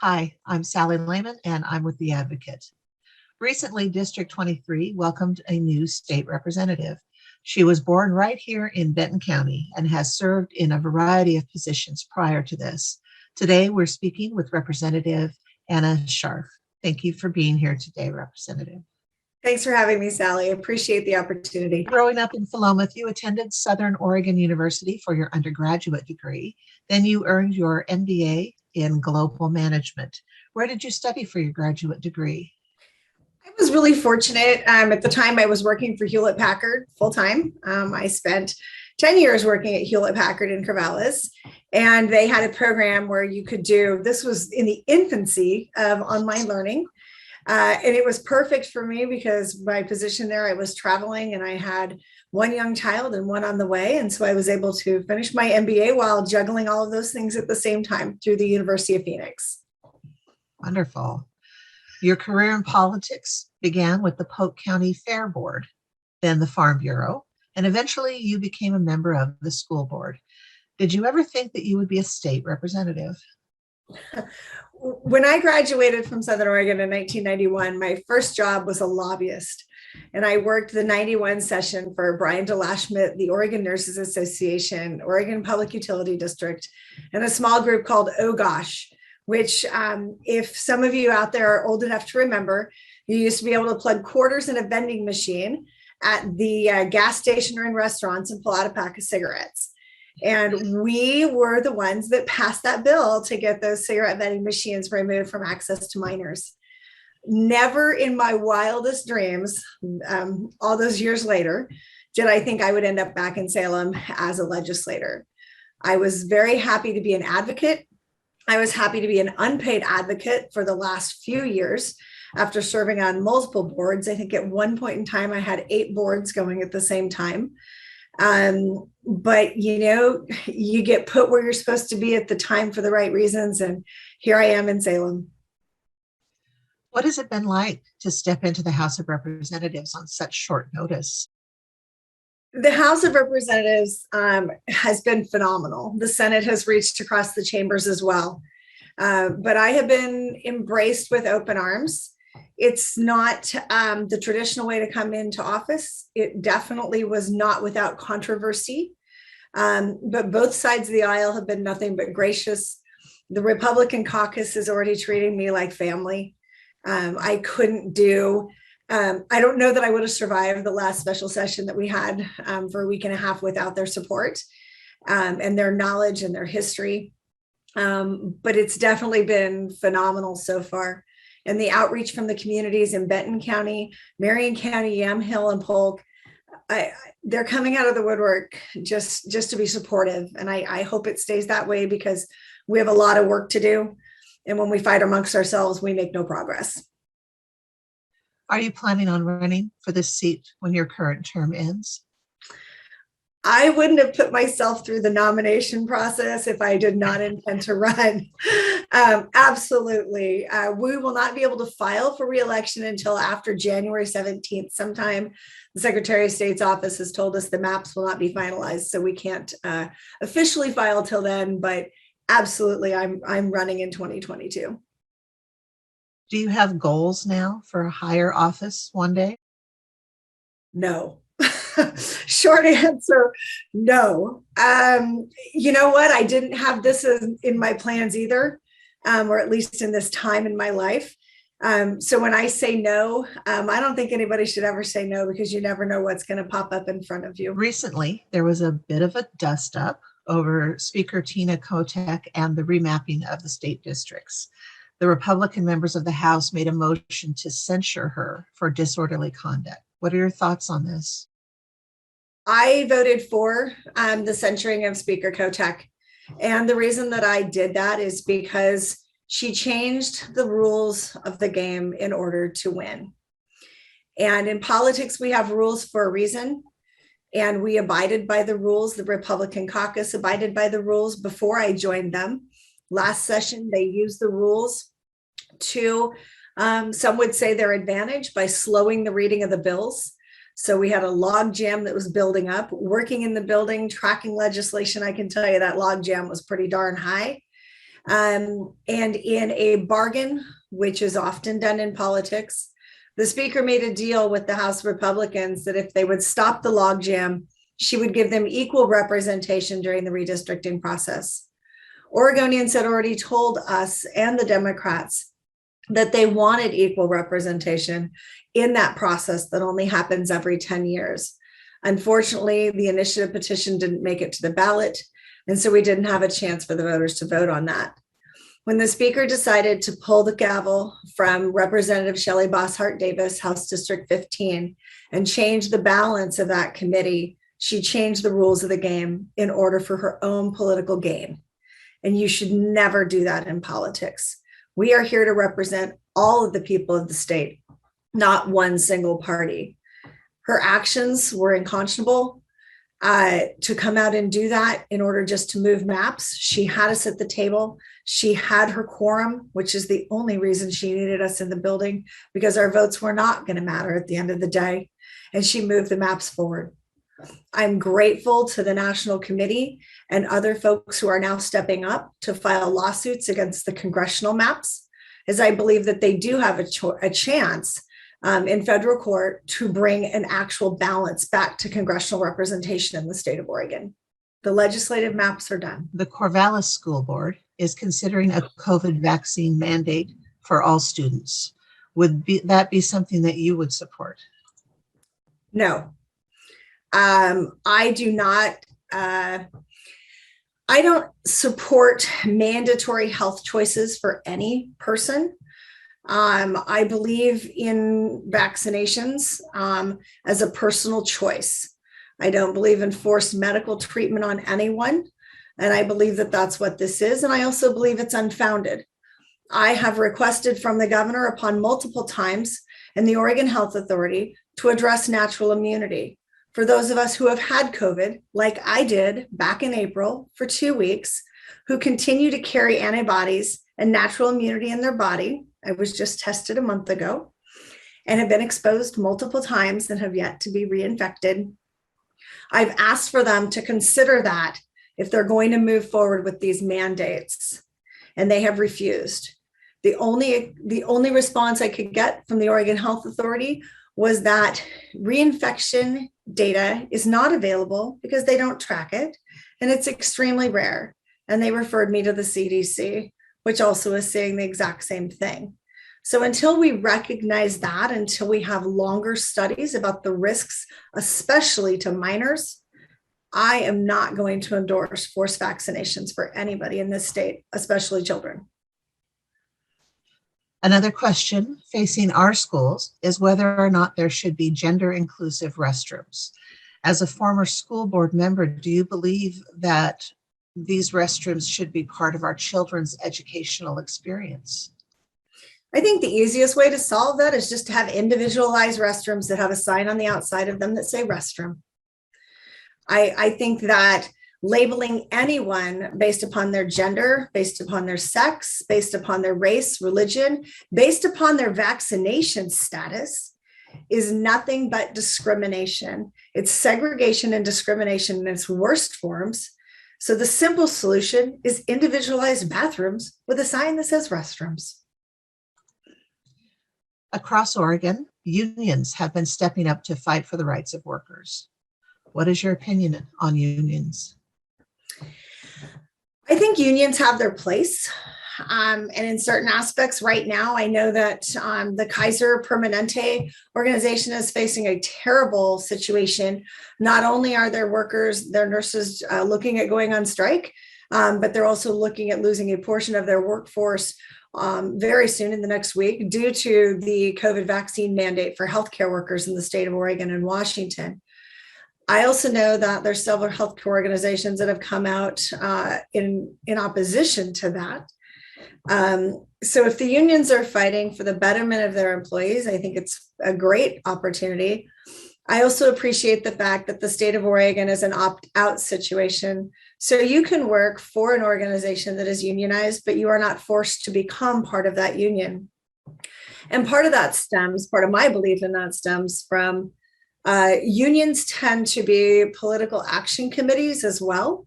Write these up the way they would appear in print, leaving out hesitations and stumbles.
Hi, I'm Sally Lehman, and I'm with The Advocate. Recently, District 23 welcomed a new state representative. She was born right here in Benton County and has served in a variety of positions prior to this. Today, we're speaking with Representative Anna Scharf. Thank you for being here today, Representative. Thanks for having me, Sally. I appreciate the opportunity. Growing up in Philomath, you attended Southern Oregon University for your undergraduate degree. Then you earned your MBA in global management. Where did you study for your graduate degree? I was really fortunate. At the time, I was working for Hewlett Packard full time. I spent 10 years working at Hewlett Packard in Corvallis, and they had a program where you could do, this was in the infancy of online learning. And it was perfect for me because my position there, I was traveling and I had one young child and one on the way. And so I was able to finish my MBA while juggling all of those things at the same time through the University of Phoenix. Wonderful. Your career in politics began with the Polk County Fair Board, then the Farm Bureau, and eventually you became a member of the school board. Did you ever think that you would be a state representative? When I graduated from Southern Oregon in 1991, my first job was a lobbyist. And I worked the 91 session for Brian DeLashmutt, the Oregon Nurses Association, Oregon Public Utility District, and a small group called Oh Gosh, which if some of you out there are old enough to remember, you used to be able to plug quarters in a vending machine at the gas station or in restaurants and pull out a pack of cigarettes. And we were the ones that passed that bill to get those cigarette vending machines removed from access to minors. Never in my wildest dreams, all those years later, did I think I would end up back in Salem as a legislator. I was very happy to be an advocate. I was happy to be an unpaid advocate for the last few years after serving on multiple boards. I think at one point in time, I had 8 boards going at the same time. But you get put where you're supposed to be at the time for the right reasons. And here I am in Salem. What has it been like to step into the House of Representatives on such short notice? The House of Representatives has been phenomenal. The Senate has reached across the chambers as well. But I have been embraced with open arms. It's not the traditional way to come into office. It definitely was not without controversy. But both sides of the aisle have been nothing but gracious. The Republican caucus is already treating me like family. I couldn't do, I don't know that I would have survived the last special session that we had for a week and a half without their support and their knowledge and their history. But it's definitely been phenomenal so far. And the outreach from the communities in Benton County, Marion County, Yamhill, and Polk, they're coming out of the woodwork just to be supportive. And I hope it stays that way because we have a lot of work to do. And when we fight amongst ourselves, we make no progress. Are you planning on running for this seat when your current term ends? I wouldn't have put myself through the nomination process if I did not intend to run. Absolutely. We will not be able to file for reelection until after January 17th. Sometime the Secretary of State's office has told us the maps will not be finalized, so we can't officially file till then, but absolutely, I'm running in 2022. Do you have goals now for a higher office one day? No. Short answer, no. You know what? I didn't have this in my plans either, or at least in this time in my life. So when I say no, I don't think anybody should ever say no because you never know what's going to pop up in front of you. Recently, there was a bit of a dust up over Speaker Tina Kotek and the remapping of the state districts. The Republican members of the House made a motion to censure her for disorderly conduct. What are your thoughts on this? I voted for the censuring of Speaker Kotek. And the reason that I did that is because she changed the rules of the game in order to win. And in politics, we have rules for a reason. And we abided by the rules. The Republican caucus abided by the rules before I joined them. Last session, they used the rules to, some would say, their advantage by slowing the reading of the bills. So we had a log jam that was building up, working in the building, tracking legislation. I can tell you that log jam was pretty darn high. And in a bargain, which is often done in politics, the speaker made a deal with the House Republicans that if they would stop the logjam, she would give them equal representation during the redistricting process. Oregonians had already told us and the Democrats that they wanted equal representation in that process that only happens every 10 years. Unfortunately, the initiative petition didn't make it to the ballot, and so we didn't have a chance for the voters to vote on that. When the speaker decided to pull the gavel from Representative Shelley Bosshart Davis, House District 15, and change the balance of that committee, she changed the rules of the game in order for her own political gain. And you should never do that in politics. We are here to represent all of the people of the state, not one single party. Her actions were unconscionable. To come out and do that in order just to move maps. She had us at the table. She had her quorum, which is the only reason she needed us in the building, because our votes were not going to matter at the end of the day. And she moved the maps forward. I'm grateful to the National Committee and other folks who are now stepping up to file lawsuits against the congressional maps, as I believe that they do have a chance in federal court to bring an actual balance back to congressional representation in the state of Oregon. The legislative maps are done. The Corvallis School Board is considering a COVID vaccine mandate for all students. Would that be something that you would support? No, I do not. I don't support mandatory health choices for any person. I believe in vaccinations as a personal choice. I don't believe in forced medical treatment on anyone. And I believe that that's what this is. And I also believe it's unfounded. I have requested from the governor upon multiple times and the Oregon Health Authority to address natural immunity. For those of us who have had COVID, like I did back in April for 2 weeks, who continue to carry antibodies and natural immunity in their body. I was just tested a month ago and have been exposed multiple times and have yet to be reinfected. I've asked for them to consider that if they're going to move forward with these mandates, and they have refused. The only response I could get from the Oregon Health Authority was that reinfection data is not available because they don't track it, and it's extremely rare. And they referred me to the CDC, which also is saying the exact same thing. So until we recognize that, until we have longer studies about the risks, especially to minors, I am not going to endorse forced vaccinations for anybody in this state, especially children. Another question facing our schools is whether or not there should be gender inclusive restrooms. As a former school board member, do you believe that these restrooms should be part of our children's educational experience? I think the easiest way to solve that is just to have individualized restrooms that have a sign on the outside of them that say restroom. I think that labeling anyone based upon their gender, based upon their sex, based upon their race, religion, based upon their vaccination status is nothing but discrimination. It's segregation and discrimination in its worst forms. So the simple solution is individualized bathrooms with a sign that says restrooms. Across Oregon, unions have been stepping up to fight for the rights of workers. What is your opinion on unions? I think unions have their place. And in certain aspects right now, I know that the Kaiser Permanente organization is facing a terrible situation. Not only are their workers, their nurses looking at going on strike, but they're also looking at losing a portion of their workforce very soon in the next week due to the COVID vaccine mandate for healthcare workers in the state of Oregon and Washington. I also know that there's several healthcare organizations that have come out in opposition to that. So if the unions are fighting for the betterment of their employees, I think it's a great opportunity. I also appreciate the fact that the state of Oregon is an opt-out situation. So you can work for an organization that is unionized, but you are not forced to become part of that union. And part of my belief in that stems from unions tend to be political action committees as well.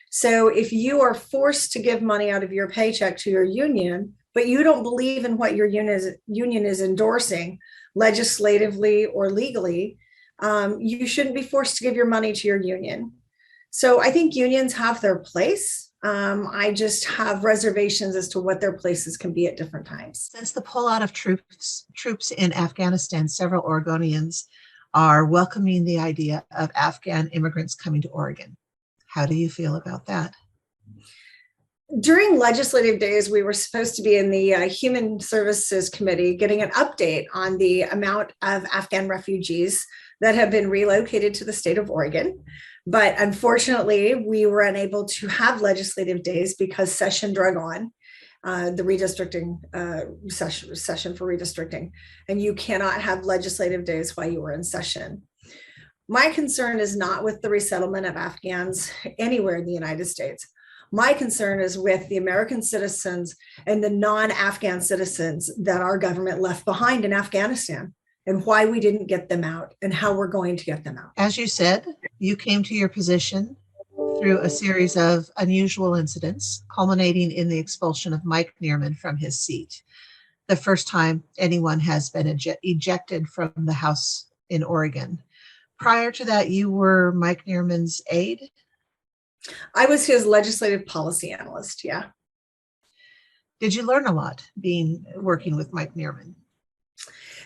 So if you are forced to give money out of your paycheck to your union, but you don't believe in what your union is endorsing legislatively or legally, you shouldn't be forced to give your money to your union. So I think unions have their place. I just have reservations as to what their places can be at different times. Since the pullout of troops in Afghanistan, several Oregonians are welcoming the idea of Afghan immigrants coming to Oregon. How do you feel about that? During legislative days, we were supposed to be in the Human Services Committee getting an update on the amount of Afghan refugees that have been relocated to the state of Oregon. But unfortunately, we were unable to have legislative days because session drug on, the redistricting session for redistricting, and you cannot have legislative days while you were in session. My concern is not with the resettlement of Afghans anywhere in the United States. My concern is with the American citizens and the non-Afghan citizens that our government left behind in Afghanistan, and why we didn't get them out and how we're going to get them out. As you said, you came to your position through a series of unusual incidents, culminating in the expulsion of Mike Newman from his seat, the first time anyone has been ejected from the House in Oregon. Prior to that, you were Mike Newman's aide? I was his legislative policy analyst, yeah. Did you learn a lot working with Mike Newman?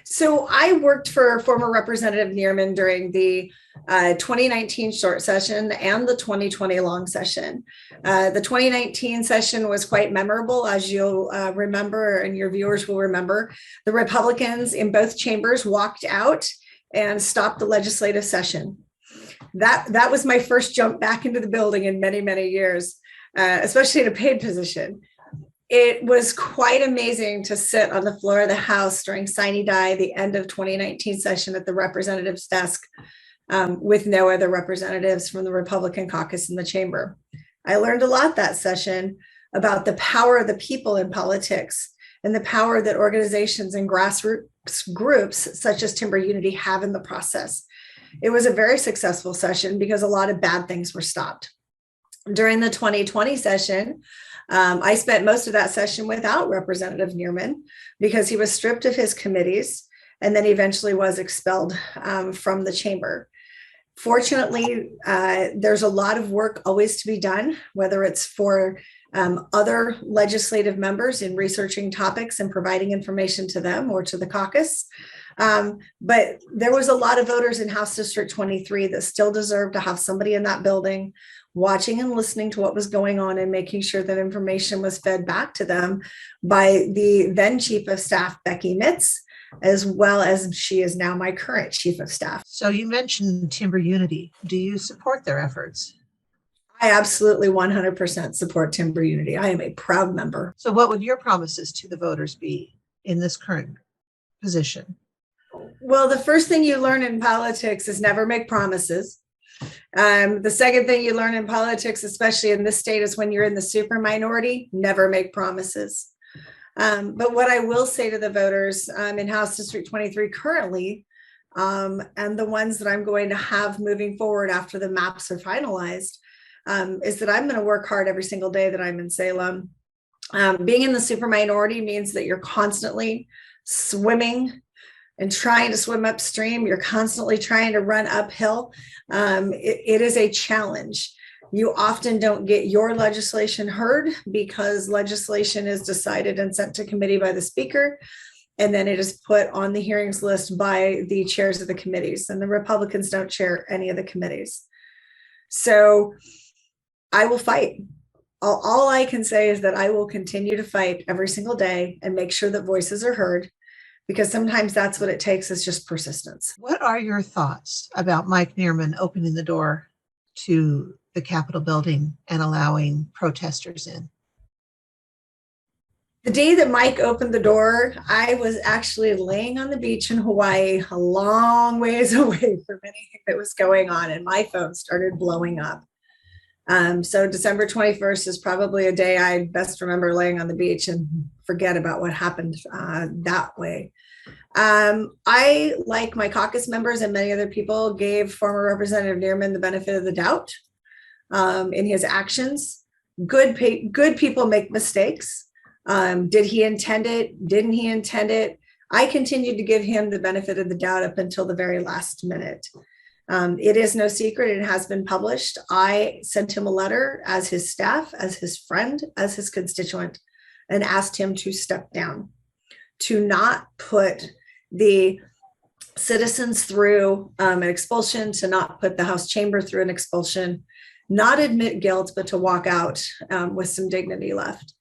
So I worked for former Representative Newman during the 2019 short session and the 2020 long session. The 2019 session was quite memorable, as you'll remember, and your viewers will remember. The Republicans in both chambers walked out and stopped the legislative session. That was my first jump back into the building in many, many years, especially in a paid position. It was quite amazing to sit on the floor of the House during sine die, the end of 2019 session at the representative's desk, with no other representatives from the Republican caucus in the chamber. I learned a lot that session about the power of the people in politics and the power that organizations and grassroots groups such as Timber Unity have in the process. It was a very successful session because a lot of bad things were stopped. During the 2020 session, I spent most of that session without Representative Newman because he was stripped of his committees and then eventually was expelled from the chamber. Fortunately, there's a lot of work always to be done, whether it's for other legislative members in researching topics and providing information to them or to the caucus. But there was a lot of voters in House District 23 that still deserve to have somebody in that building watching and listening to what was going on and making sure that information was fed back to them by the then Chief of Staff, Becky Mitz, as well as she is now my current Chief of Staff. So you mentioned Timber Unity. Do you support their efforts? I absolutely 100% support Timber Unity. I am a proud member. So what would your promises to the voters be in this current position? Well, the first thing you learn in politics is never make promises. The second thing you learn in politics, especially in this state, is when you're in the super minority, never make promises. But what I will say to the voters in House District 23 currently, and the ones that I'm going to have moving forward after the maps are finalized, is that I'm going to work hard every single day that I'm in Salem. Being in the super minority means that you're constantly swimming and trying to swim upstream. You're constantly trying to run uphill. It is a challenge. You often don't get your legislation heard because legislation is decided and sent to committee by the speaker, and then it is put on the hearings list by the chairs of the committees, and the Republicans don't chair any of the committees. So I will fight. All I can say is that I will continue to fight every single day and make sure that voices are heard, because sometimes that's what it takes, is just persistence. What are your thoughts about Mike Newman opening the door to the Capitol building and allowing protesters in? The day that Mike opened the door, I was actually laying on the beach in Hawaii, a long ways away from anything that was going on, and my phone started blowing up. So December 21st is probably a day I best remember laying on the beach and forget about what happened that way. I, like my caucus members and many other people, gave former Representative Newman the benefit of the doubt. in his actions. Good people make mistakes. Did he intend it? Didn't he intend it? I continued to give him the benefit of the doubt up until the very last minute. It is no secret, it has been published. I sent him a letter as his staff, as his friend, as his constituent, and asked him to step down, to not put the citizens through an expulsion, to not put the House chamber through an expulsion, not admit guilt, but to walk out with some dignity left.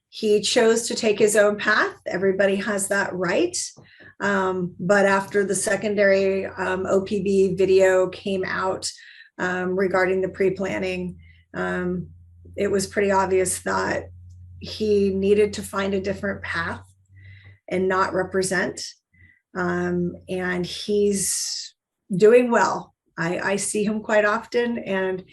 He chose to take his own path. Everybody has that right. But after the secondary OPB video came out regarding the pre-planning, it was pretty obvious that he needed to find a different path and not represent. And he's doing well. I see him quite often, and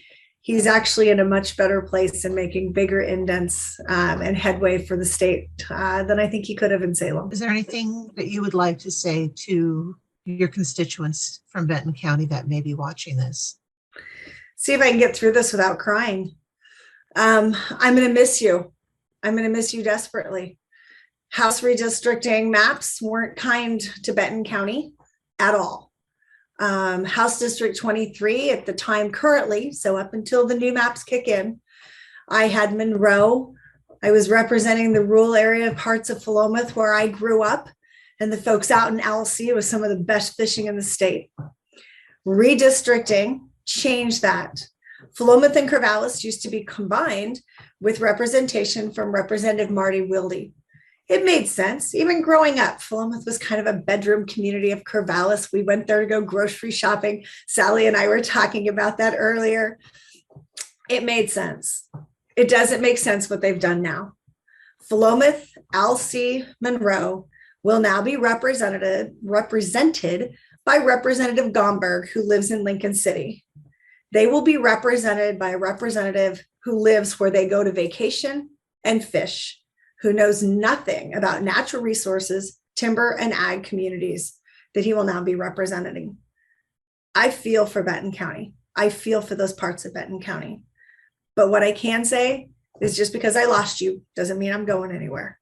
he's actually in a much better place and making bigger indents and headway for the state than I think he could have in Salem. Is there anything that you would like to say to your constituents from Benton County that may be watching this? See if I can get through this without crying. I'm going to miss you. I'm going to miss you desperately. House redistricting maps weren't kind to Benton County at all. House District 23 at the time currently, so up until the new maps kick in, I had Monroe. I was representing the rural area parts of Philomath where I grew up, and the folks out in Alsea was some of the best fishing in the state. Redistricting changed that. Philomath and Corvallis used to be combined with representation from Representative Marty Wilde. It made sense. Even growing up, Philomath was kind of a bedroom community of Corvallis. We went there to go grocery shopping. Sally and I were talking about that earlier. It made sense. It doesn't make sense what they've done now. Philomath, Alsea, Monroe will now be represented by Representative Gomberg, who lives in Lincoln City. They will be represented by a representative who lives where they go to vacation and fish, who knows nothing about natural resources, timber, and ag communities that he will now be representing. I feel for Benton County. I feel for those parts of Benton County. But what I can say is just because I lost you doesn't mean I'm going anywhere.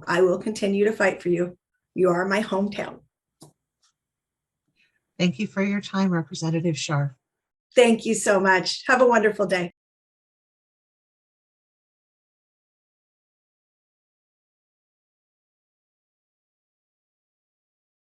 I will continue to fight for you. You are my hometown. Thank you for your time, Representative Scharf. Thank you so much. Have a wonderful day.